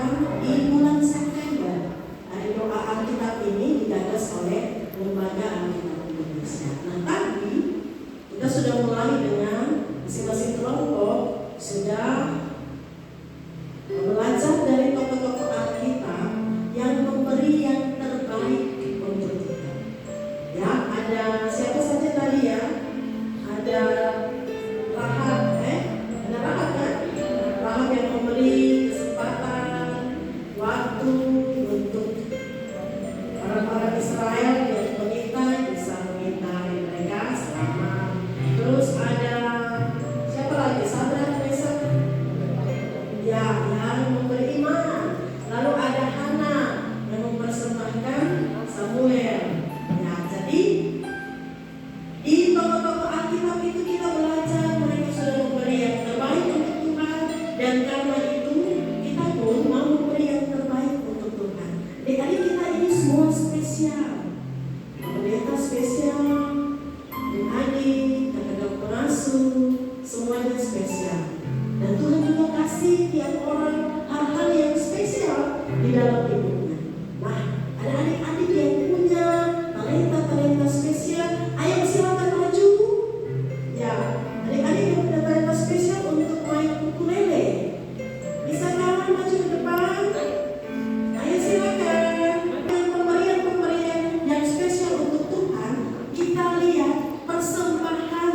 diadakan di bulan September. Doa Alkitab ini digagas oleh Lembaga Alkitab Indonesia. Nah, tadi kita sudah mulai dengan masing-masing kelompok sudah belajar dari tokoh-tokoh Alkitab yang memberi yang terbaik untuk kita. Ya, ada siapa saja tadi ya? Ada Rahab, ada Rahab kan? Rahab yang memberi kesempatan, waktu untuk orang-orang Israel yang pengintai bisa mengintai mereka selamat. Terus ada siapa lagi? Sadrak, Mesak, ya, yang memberi iman. Lalu ada Hana yang mempersembahkan Samuel. Ya, jadi di tokoh-tokoh Alkitab itu kita belajar mereka sudah memberi yang terbaik untuk Tuhan, dan karena itu kita pun mau memberi yang terbaik untuk Tuhan. Adik-adik kita ini semua spesial. Pendeta spesial, dan adik, kakak pengasuh, semuanya spesial. Dan Tuhan juga kasih tiap orang hal-hal yang spesial di dalam hidupnya. Nah, ada adik-adik yang punya talenta-talenta spesial. Ayo silakan maju. Ya, adik-adik yang punya talenta spesial untuk main ukulele. Bisa kawan maju ke depan? Ayo silakan. Pemberian-pemberian yang spesial untuk Tuhan, kita lihat persembahan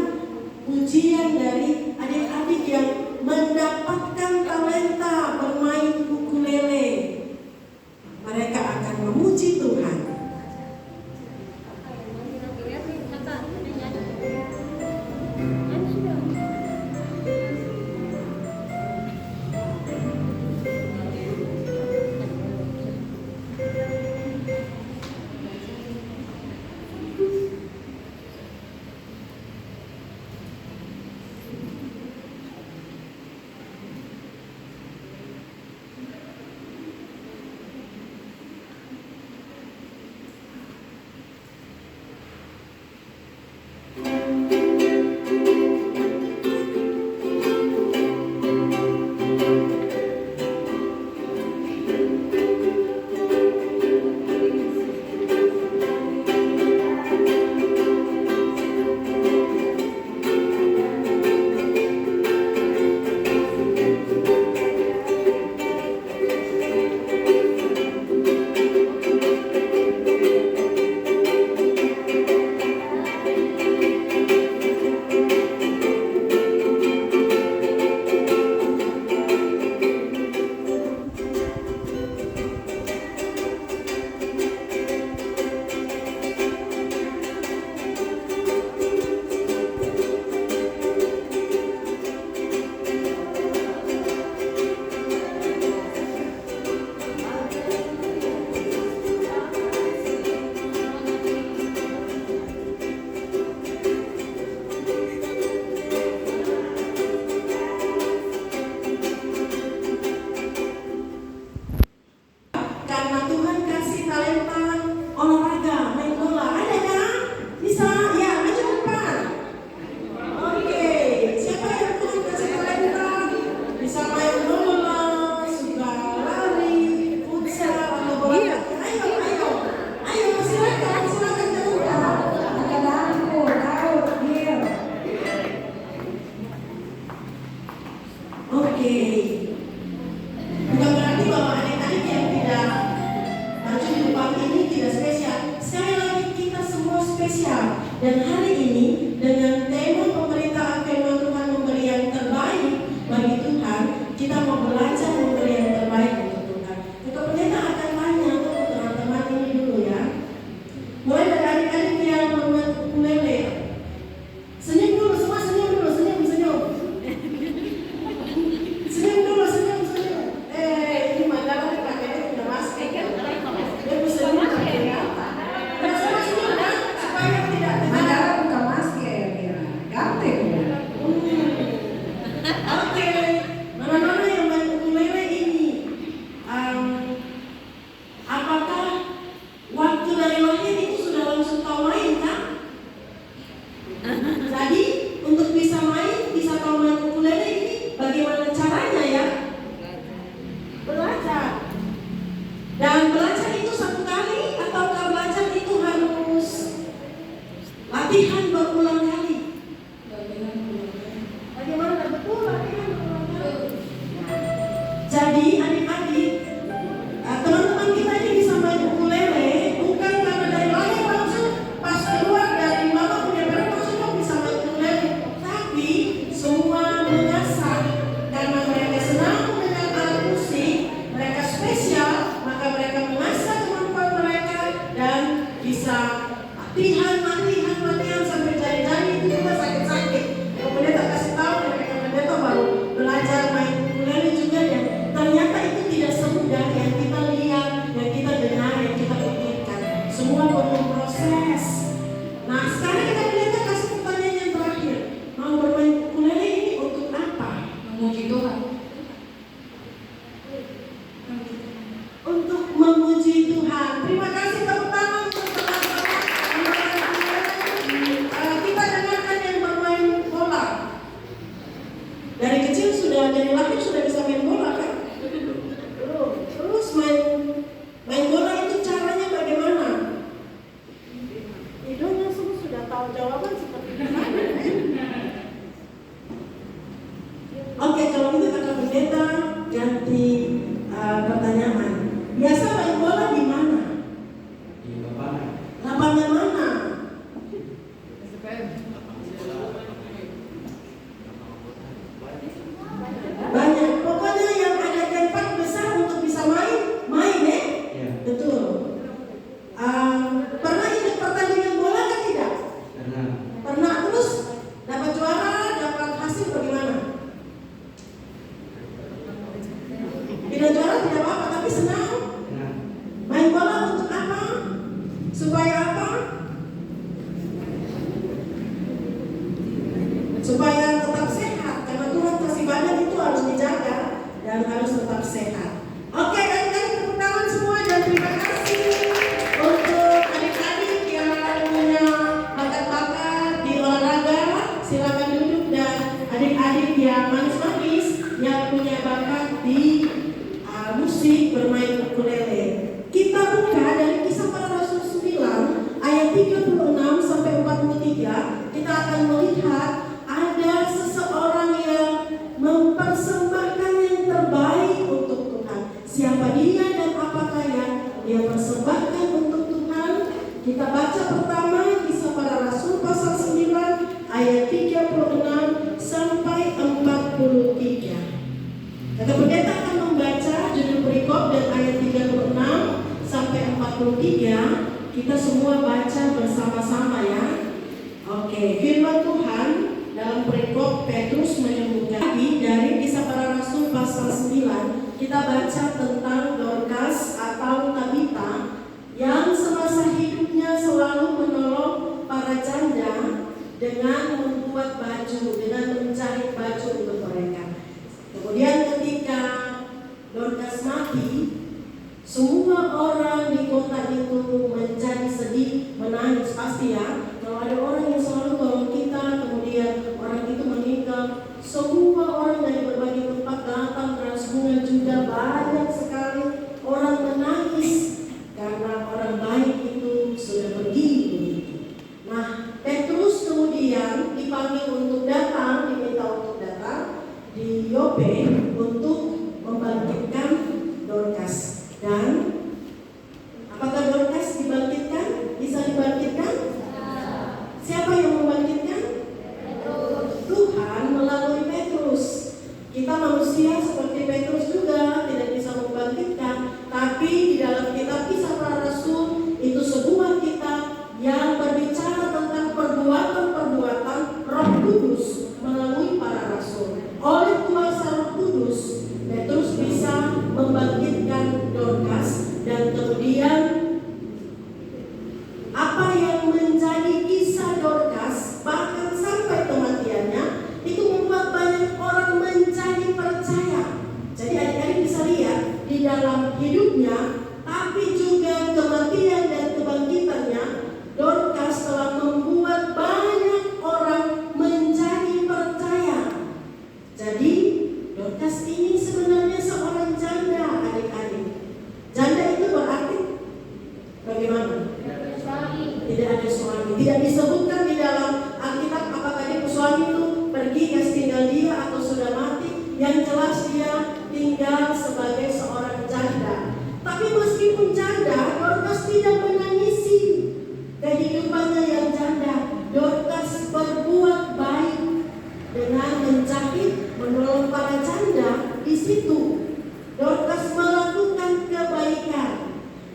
pujian dari adik-adik yang mendapatkan talenta bermain ukulele. Mereka akan memuji Tuhan. Dan hari ini dengan tema pemberitaan firman Tuhan memberi yang terbaik bagi Tuhan, kita mau belajar memberi yang terbaik untuk Tuhan. Kita pendeta akan tanya untuk teman-teman ini dulu ya. Mulai dari adik-adik yang membuat ukulele. Senyum dulu, semua senyum dulu, senyum. Senyum dulu, senyum. Ini majalah pakainya punya masker. Dia bisa senyum pakai apa? Nah, semua senyum kan? Supaya tidak Majalah bukan masker ya, ganteng ya. Oke, mana-mana yang main ukulele ini, apakah waktu dari lahir itu sudah langsung tahu main kan? Jadi untuk bisa main, bisa tahu main ukulele ini bagaimana caranya ya? Belajar. Latihan berulang kali. Bagaimana betul latihan berulang kali? Jadi adik-adik, teman-teman kita ini bisa main ukulele bukan karena dari lahir langsung pas keluar dari mama punya perut langsung bisa main ukulele, tapi semua mengasah karena mereka senang dengan alat musik, mereka spesial, maka mereka mengasah kemampuan mereka dan bisa latihan sampai jari-jari itu juga sakit-sakit. Kemudian tak kasih tahu mereka baru belajar main ukulele juga ya. Ternyata itu tidak semudah yang kita lihat, yang kita dengar, yang kita pikirkan. Semua perlu proses. Nah sekarang kita kasih pertanyaan yang terakhir. Mau bermain ukulele ini untuk apa? Memuji Tuhan. Untuk memuji Tuhan. Terima kasih tepuk tangan untuk teman-teman. Kita dengarkan yang bermain bola. Dari kecil dari lahir sudah bisa main bola kan? Terus main bola itu caranya bagaimana? Hidungnya semua sudah tahu jawaban seperti mana. Oke, kalau gitu kakak pendeta ganti pertanyaan. Biasa main bola di mana? Di lapangan. Lapangan mana? Banyak. Pokoknya yang ada tempat besar untuk bisa main ya? Ya. Betul. Pernah ikut pertandingan bola kan tidak? Karena Pernah. Terus dapat juara, dapat hasil bagaimana? Tidak juara tidak apa-apa, tapi senang. Main bola untuk apa? Supaya apa? Supaya tetap sehat. Karena Tuhan kasih badan itu harus dijaga dan harus tetap sehat. Oke, adik-adik tepuk tangan semua dan terima kasih untuk adik-adik yang punya bakat-bakat di olahraga. Silakan duduk, dan adik-adik yang manis-manis yang punya bakat di musik bermain ukulele. Kita buka dari Kisah Para Rasul 9 ayat 36 sampai 43. Kita akan melihat ada seseorang yang mempersembahkan yang terbaik untuk Tuhan. Siapa dia dan apakah yang dia persembahkan untuk Tuhan? Kita baca pertama Kisah Para Rasul pasal 9 ayat 36 sampai 43. Kata pendeta akan membaca judul perikop dan ayat 36 sampai 43. Kita semua baca bersama-sama ya. Oke, firman Tuhan dalam perikop Petrus menyebutkan dari Kisah Para Rasul pasal 9. Kita baca tentang Dorcas atau Tabita yang semasa hidupnya selalu menolong para janda dengan membuat baju, dengan mencari baju untuk mereka. Kemudian ketika Dorcas mati, semua orang di kota itu menjadi sedih, menangis pasti ya. Kalau ada orang yang selalu tolong kita, kemudian orang itu meninggal, semua orang dari berbagai tempat datang, Transbunga juga banyak sekali orang menangis karena orang baik itu sudah pergi begitu. Nah, Petrus kemudian dipanggil untuk datang, diminta untuk datang di Yope untuk membangkitkan Dorcas. Dan apakah Dorcas dibangkitkan? Bisa dibangkitkan? Siapa yang membangkitkan? Tuhan melalui Petrus. Kita manusia seperti Petrus juga tidak bisa membangkitkan, tapi di dalam kitab Kisah Para Rasul itu sebuah kitab yang berbicara tentang perbuatan-perbuatan Roh Kudus melalui para rasul. Oleh kuasa Roh Kudus, Petrus bisa membangkitkan Dorcas, dan kemudian apa yang menjadi kisah Dorcas disebutkan di dalam Alkitab apakah dia suami itu pergi guys tinggal dia atau sudah mati. Yang jelas dia tinggal sebagai seorang janda. Tapi meskipun janda, Dorcas tidak menangisi kehidupannya yang janda. Dorcas berbuat baik dengan menjahit, menolong para janda di situ. Dorcas melakukan kebaikan.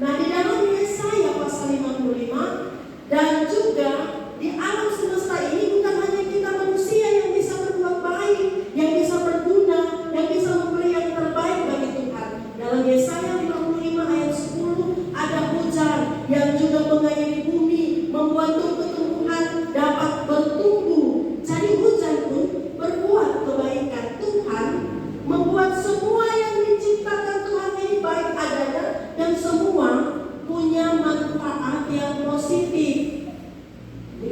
Nah, di dalam Yesaya pasal 55 dan juga di alam semesta ini bukan hanya kita manusia yang bisa berbuat baik, yang bisa berguna, yang bisa memberi yang terbaik bagi Tuhan. Dalam Yesaya 55 ayat 10 ada hujan yang juga mengairi bumi, membuat tumbuh-tumbuhan dapat bertumbuh. Jadi hujan pun berbuat kebaikan. Tuhan membuat semua yang diciptakan Tuhan ini baik adanya dan semua punya manfaat yang positif.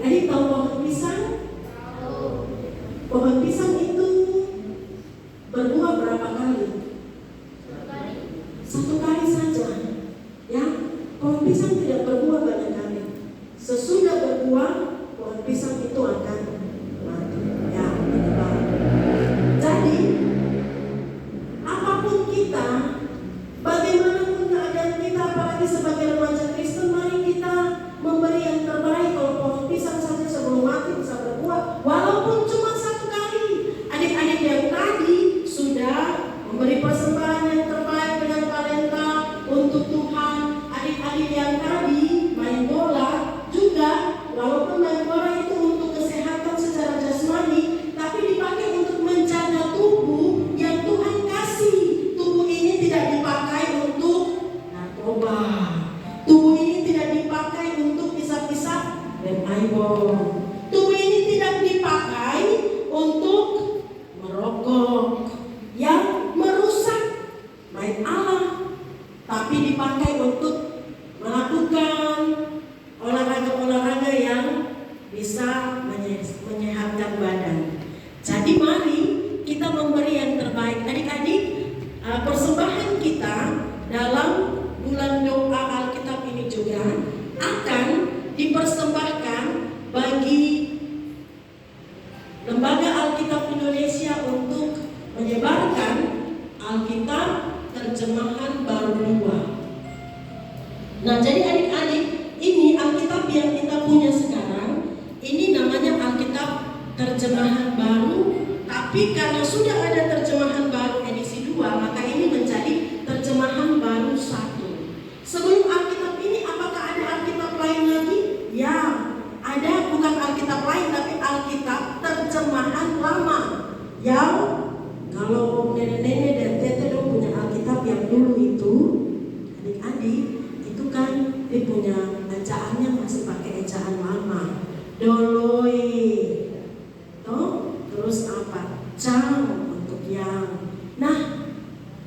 Adik tahu pohon pisang? Pohon pisang itu berbuah berapa kali? Satu kali saja. Ya, pohon pisang tidak berbuah banyak kali. Sesudah berbuah, pohon pisang itu akan mati. Ya, betul. Jadi, apapun kita, bagaimanapun keadaan kita, apalagi sebagai remaja Kristen, mari kita memberi yang terbaik. Kalau pohon pisang saja sebelum mati bisa berbuah, walaupun cuma satu kali. Adik-adik yang tadi sudah memberi persembahan yang terbaik dengan talenta untuk Tuhan. Adik-adik yang tadi main bola juga, walaupun main bola itu untuk kesehatan secara jasmani, tapi dipakai untuk menjaga tubuh yang Tuhan kasih. Tubuh ini tidak dipakai untuk narkoba. Tubuh ini tidak dipakai untuk pisah-pisah dan aibon. Tubuh ini tidak dipakai untuk merokok yang merusak baik Allah, tapi dipakai untuk melakukan olahraga-olahraga yang bisa menyehatkan badan. Jadi mari kita memberi yang terbaik. Adik-adik, persembahan kita dalam bulan doa Alkitab ini juga akan dipersembahkan bagi Lembaga Alkitab Indonesia untuk menyebarkan Alkitab terjemahan baru 2. Nah, jadi adik-adik, ini Alkitab yang kita punya sekarang, ini namanya Alkitab terjemahan baru, tapi karena sudah ada terjemahan baru edisi 2, maka ini menjadi terjemahan baru 1. Sebelum Alkitab ini, apakah ada Alkitab lain lagi? Ya, ada, bukan Alkitab lain, tapi Alkitab terjemahan lama. Yang kalau nenek-nenek dan tete dong punya Alkitab yang dulu itu, adik-adik, itu kan dia punya ejaannya masih pakai ejaan lama. Doloi, toh, terus apa? Jang untuk yang. Nah,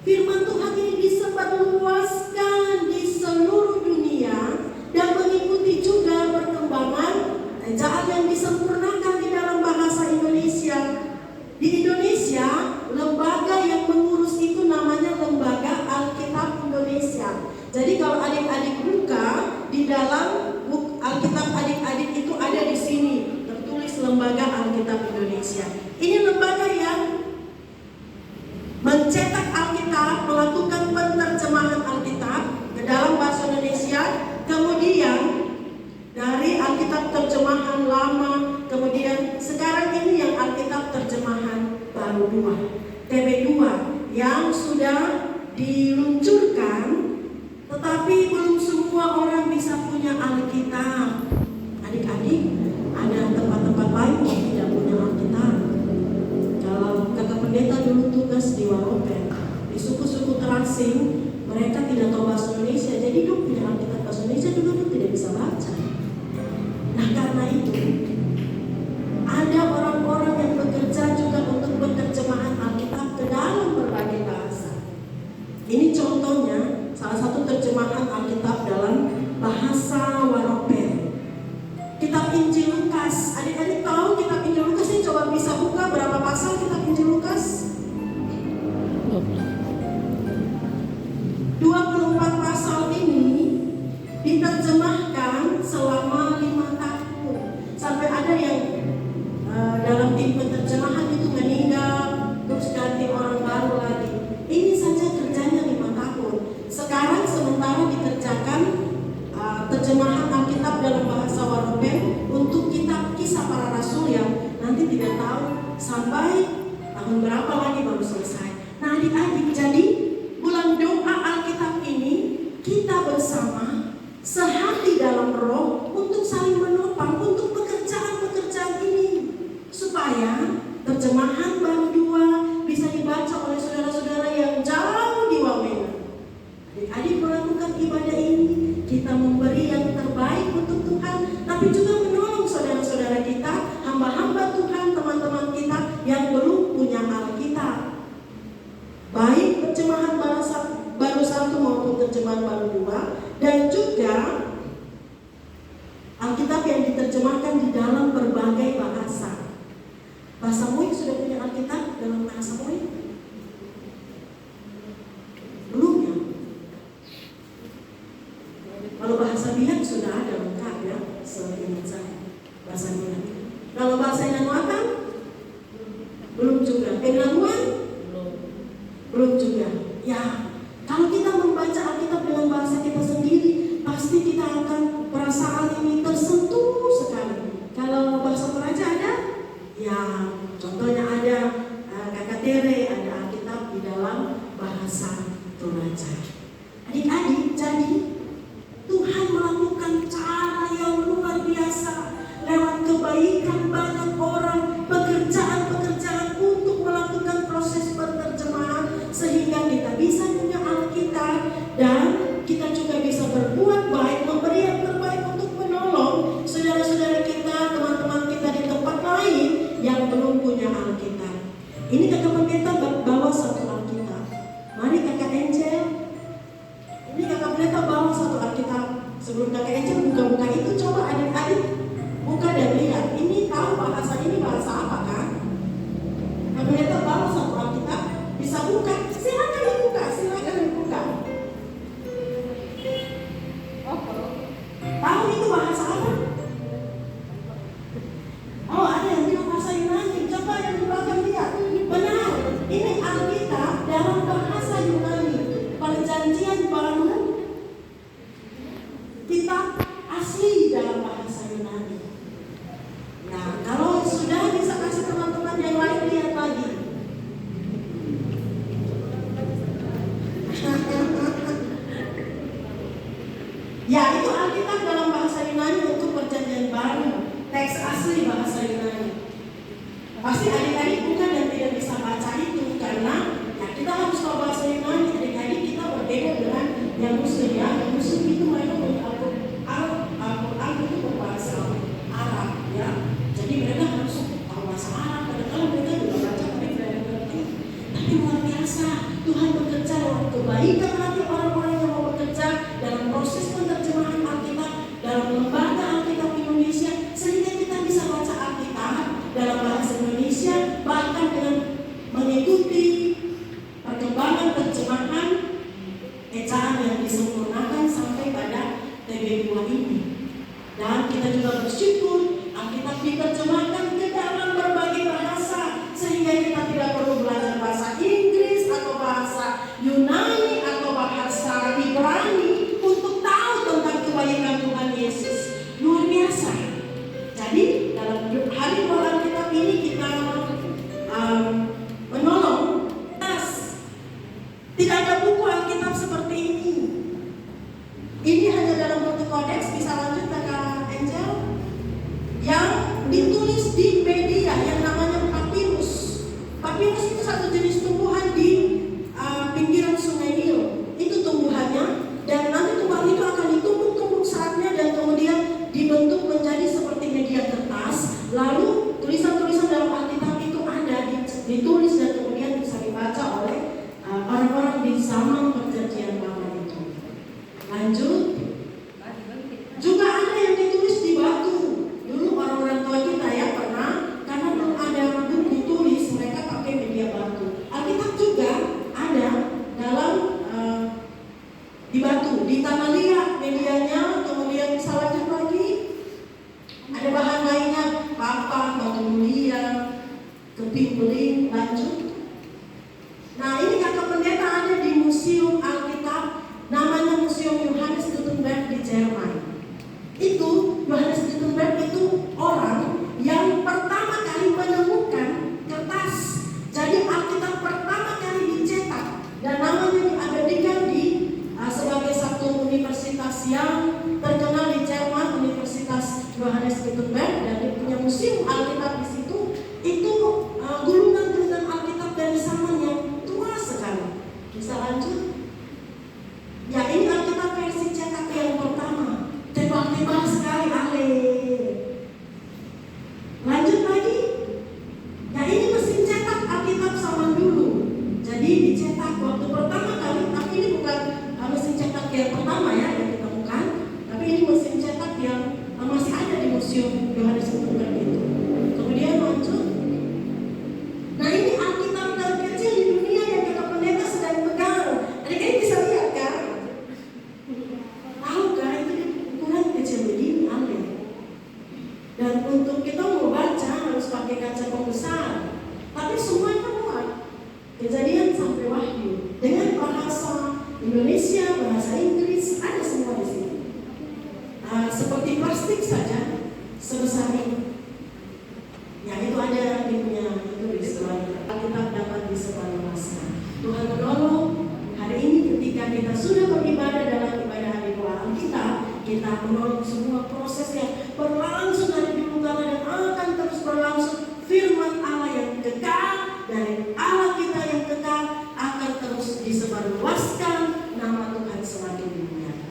firman Tuhan ini disebarluaskan di seluruh dunia dan mengikuti juga perkembangan ejaan yang disempurnakan di dalam bahasa Indonesia. Di Indonesia, lembaga yang mengurus itu namanya Lembaga Alkitab Indonesia. Jadi kalau adik-adik buka di dalam Alkitab adik-adik itu ada di sini tertulis Lembaga Alkitab Indonesia. Ini lembaga yang mencetak Alkitab, melakukan penerjemahan Alkitab ke dalam bahasa Indonesia, kemudian dari Alkitab terjemahan lama, kemudian sekarang ini yang Alkitab terjemahan baru 2, TB2 yang sudah diluncurkan, tetapi belum semua orang bisa punya Alkitab. Adik-adik, ada tempat-tempat lain yang tidak punya Alkitab. Kalau kakak pendeta dulu tugas di Waropen, di suku-suku terasing, mereka tidak tahu bahasa Indonesia, jadi dia punya Alkitab bahasa Indonesia juga dia tidak bisa baca. Nah, karena itu ada orang-orang yang bekerja juga untuk penerjemahan Alkitab ke dalam berbagai bahasa. Ini contohnya salah satu terjemahan Alkitab dalam bahasa Waropen. Kitab Injil Lukas. Adik-adik tahu kitab Injil Lukas ini? Coba bisa buka berapa pasal kitab Injil Lukas? tim penerjemahan itu meninggal, terus ganti orang baru lagi. Ini saja kerjanya 5 tahun. Sekarang sementara dikerjakan terjemahan Alkitab dalam bahasa Waropen untuk kitab Kisah Para Rasul yang nanti tidak tahu sampai tahun berapa lagi baru selesai. Nah adik-adik, jadi bulan doa Alkitab ini kita bersama sehati dalam roh untuk saling menopang untuk pekerjaan-pekerjaan ini, supaya terjemahan baru 2 bisa dibaca oleh saudara-saudara yang jauh di Wamena. Adik-adik melakukan ibadah ini, kita memberi yang terbaik untuk Tuhan, tapi juga menolong saudara-saudara kita, hamba-hamba Tuhan, teman-teman kita yang belum punya Alkitab, baik terjemahan baru 1 maupun terjemahan baru 2, dan juga Alkitab yang diterjemahkan di dalam berbagai bahasa. Bahasa Moy sudah punya Alkitab dalam bahasa Moy? Belum ya? Kalau bahasa Biak sudah ada lengkap ya, seingat saya. Bahasa Biak. Kalau bahasa Inanuatan? Belum juga. Pengaluan? Belum juga. Ya, kalau kita membaca Alkitab dengan bahasa kita sendiri, pasti kita akan perasaan ini tersentuh sekali. Kalau bahasa Toraja ada? Ya, contohnya ada Kakak Tere, ada Alkitab di dalam bahasa Toraja. Adik-adik, jadi Tuhan melakukan cara yang luar biasa lewat kebaikan banyak orang, pekerjaan-pekerjaan untuk melakukan proses penerjemahan sehingga kita bisa punya Alkitab dan kita juga bisa berbuat baik, memberi yang terbaik untuk menolong saudara-saudara kita, teman-teman kita di tempat lain yang belum punya Alkitab. Ini kakak pendeta bawa 1 Alkitab. Mari kakak Angel. Ini kakak pendeta bawa 1 Alkitab. Sebelum kakak Angel buka-buka itu, coba adik-adik buka dan lihat. Ini tahu bahasa ini bahasa apa kan? Kakak pendeta bawa 1 Alkitab, bisa buka. Silakan dibuka, silakan dibuka. Tahu itu bahasa apa? Oh, ada yang bilang bahasa Yunani. Coba yang di belakang lihat. Benar, ini Alkitab dalam bahasa Yunani. Perjanjian baru, kitab asli dalam bahasa Yunani. Nah, kalau sudah bisa kasih teman-teman yang lain lihat lagi. Ya, itu Alkitab dalam bahasa Yunani untuk perjanjian baru, teks asli bahasa Yunani. Pasti adik-adik bukan dan tidak bisa baca itu karena ya kita harus tahu bahasa Yunani. Adik-adik kita berbeda dengan yang Muslim ya. Yang Muslim itu mereka punya Al-Quran itu berbahasa Arab ya. Jadi mereka harus tahu bahasa Arab. Kadang-kadang mereka juga baca tapi tidak mengerti. Tapi luar biasa, Tuhan bekerja dalam kebaikan hati orang-orang yang mau bekerja dalam proses penerjemahan Alkitab dalam lembaga Alkitab Indonesia, sehingga kita bisa baca Alkitab dalam bahasa Indonesia, bahkan dengan mengikuti perkembangan terjemahan ejaan yang disempurnakan sampai pada TB2 ini. Dan kita juga bersyukur Alkitab diterjemahkan ke dalam berbagai bahasa, sehingga kita tidak perlu belajar bahasa Inggris atau bahasa Yunani atau bahasa Ibrani untuk tahu tentang kebaikan Tuhan Yesus. Luar biasa. Jadi dalam hari doa Alkitab ini kita menolong. Tidak ada buku Alkitab seperti ini. Ini hanya dalam bentuk kodeks. Bisa lanjut kakak Angel. Yang ditulis di media yang namanya papirus. Papirus itu satu jenis tumbuhan di pinggiran Sungai Nil. Itu tumbuhannya, dan nanti tumbuhan itu akan ditumbuk-tumbuk saatnya dan kemudian dibentuk menjadi seperti media kertas. Lalu tulisan-tulisan dalam Alkitab itu ada ditulis dan kemudian bisa dibaca oleh orang-orang di zaman perjanjian lama itu. Lanjut. Juga ada yang ditulis di batu. Dulu orang-orang tua kita ya pernah, karena belum ada buku tulis, mereka pakai media batu. Alkitab juga ada dalam di batu, di tanah liat medianya. Kemudian bisa lanjut lagi. Ada bahan lainnya, papan, batu mulia. Pimpling, lanjut. Nah ini kakak pendeta ada di Museum Alkitab, namanya Museum Johannes Gutenberg di Jerman. Itu Johannes Gutenberg itu orang yang pertama kali menemukan kertas. Jadi Alkitab pertama kali dicetak dan namanya diabadikan di sebagai satu universitas yang terkenal di Jerman, Universitas Johannes Gutenberg, dan dia punya museum Alkitab di situ. Itu gulungan-gulungan Alkitab dari zaman yang tua sekali. Bisa lanjut? Ya ini Alkitab versi cetak yang pertama. Tebal-tebal sekali, ale. Lanjut lagi. Ya ini mesin cetak Alkitab zaman dulu. Jadi dicetak waktu pertama kali, tapi ini bukan mesin cetak yang pertama ya yang ditemukan, tapi ini mesin cetak yang masih ada di Museum Johannes Gutenberg itu. Kemudian lanjut. Nah ini Alkitab terkecil di dunia yang kakak pendeta sedang pegang. Adik-adik bisa lihat kan? Tahu kan itu ukuran kecil begini, ale. Dan untuk kita mau baca harus pakai kaca pembesar. Tapi semuanya muat. Kejadian sampai Wahyu dengan bahasa Indonesia, bahasa Inggris, ada semua di sini. Seperti plastik saja sebesar ini. Ya itu ada di punya itu di sekolah. Kita dapat disebarluaskan. Tuhan menolong hari ini ketika kita sudah beribadah dalam ibadah hari doa kita menolong semua proses yang berlangsung dari dulu kala dan akan terus berlangsung. Firman Allah yang kekal dari Allah kita yang kekal akan terus disebarluaskan, nama Tuhan semakin dimuliakan.